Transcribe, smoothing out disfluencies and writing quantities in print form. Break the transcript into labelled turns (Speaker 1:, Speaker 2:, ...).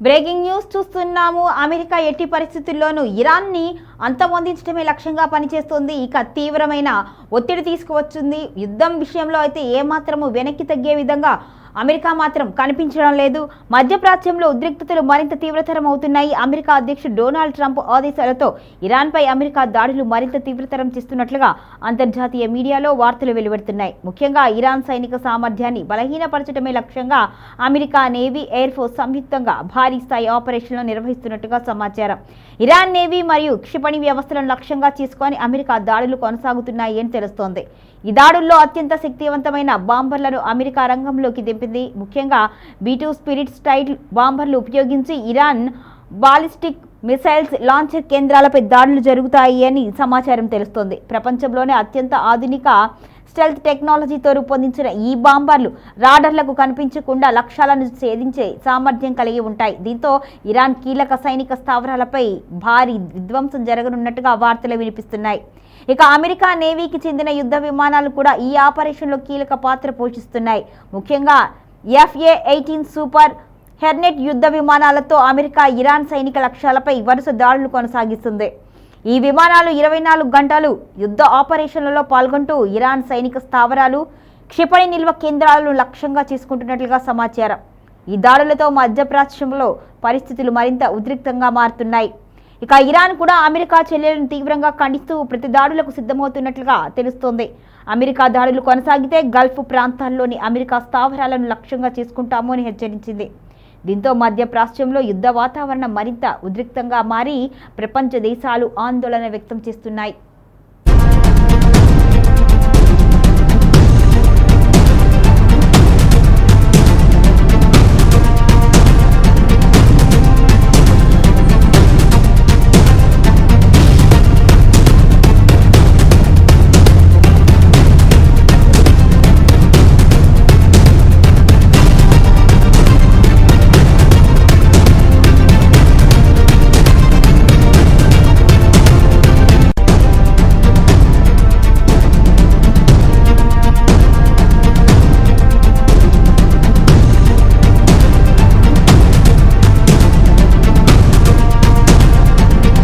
Speaker 1: Breaking news చూస్తున్నాము. America ఎట్టి పరిస్థితుల్లోనూ ఇరాన్ని అంతమొందించడమే లక్ష్యంగా పనిచేస్తోంది. ఇక తీవ్రమైన ఒత్తిడి తీసుకువచ్చింది. యుద్ధం విషయంలో అయితే ఏమాత్రము వెనక్కి తగ్గే విధంగా అమెరికా మాత్రం కనిపించడం లేదు. మధ్యప్రాచ్యంలో ఉద్రిక్తతలు మరింత తీవ్రతరం అవుతున్నాయి. అమెరికా అధ్యక్షుడు డొనాల్డ్ ట్రంప్ ఆదేశాలతో ఇరాన్పై అమెరికా దాడులు మరింత తీవ్రతరం చేస్తున్నట్లుగా అంతర్జాతీయ మీడియాలో వార్తలు వెలువడుతున్నాయి. ముఖ్యంగా ఇరాన్ సైనిక సామర్థ్యాన్ని బలహీనపరచడమే లక్ష్యంగా అమెరికా నేవీ, ఎయిర్ ఫోర్స్ సంయుక్తంగా భారీ స్థాయి ఆపరేషన్లు నిర్వహిస్తున్నట్టుగా సమాచారం. ఇరాన్ నేవీ మరియు క్షిపణి వ్యవస్థలను లక్ష్యంగా చేసుకొని అమెరికా దాడులు కొనసాగుతున్నాయి అని తెలుస్తోంది. ఈ దాడుల్లో అత్యంత శక్తివంతమైన బాంబర్లను అమెరికా రంగంలోకి దింపింది. ముఖ్యంగా B-2 స్పిరిట్ స్టైల్ బాంబర్లు ఉపయోగించి ఇరాన్ బాలిస్టిక్ మిసైల్స్ లాంచర్ కేంద్రాలపై దాడులు జరుగుతాయి అని సమాచారం తెలుస్తోంది. ప్రపంచంలోనే అత్యంత ఆధునిక స్టెల్త్ టెక్నాలజీతో రూపొందించిన ఈ బాంబర్లు రాడర్లకు కనిపించకుండా లక్ష్యాలను ఛేదించే సామర్థ్యం కలిగి ఉంటాయి. దీంతో ఇరాన్ కీలక సైనిక స్థావరాలపై భారీ విధ్వంసం జరగనున్నట్టుగా వార్తలు వినిపిస్తున్నాయి. ఇక అమెరికా నేవీకి చెందిన యుద్ధ విమానాలు కూడా ఈ ఆపరేషన్లో కీలక పాత్ర పోషిస్తున్నాయి. ముఖ్యంగా FA-18 సూపర్ హెర్నెట్ యుద్ధ విమానాలతో అమెరికా ఇరాన్ సైనిక లక్ష్యాలపై వరుస దాడులు కొనసాగిస్తుంది. ఈ విమానాలు 24 గంటలు యుద్ధ ఆపరేషన్లలో పాల్గొంటూ ఇరాన్ సైనిక స్థావరాలు, క్షిపణి నిల్వ కేంద్రాలను లక్ష్యంగా చేసుకుంటున్నట్లుగా సమాచారం. ఈ దాడులతో మధ్యప్రాచ్యంలో పరిస్థితులు మరింత ఉద్రిక్తంగా మారుతున్నాయి. ఇక ఇరాన్ కూడా అమెరికా చర్యలను తీవ్రంగా ఖండిస్తూ ప్రతి దాడులకు సిద్ధమవుతున్నట్లుగా తెలుస్తోంది. అమెరికా దాడులు కొనసాగితే గల్ఫ్ ప్రాంతాల్లోని అమెరికా స్థావరాలను లక్ష్యంగా చేసుకుంటాము అని హెచ్చరించింది. దీంతో మధ్యప్రాచ్యంలో యుద్ధ వాతావరణం మరింత ఉద్రిక్తంగా మారి ప్రపంచ దేశాలు ఆందోళన వ్యక్తం చేస్తున్నాయి.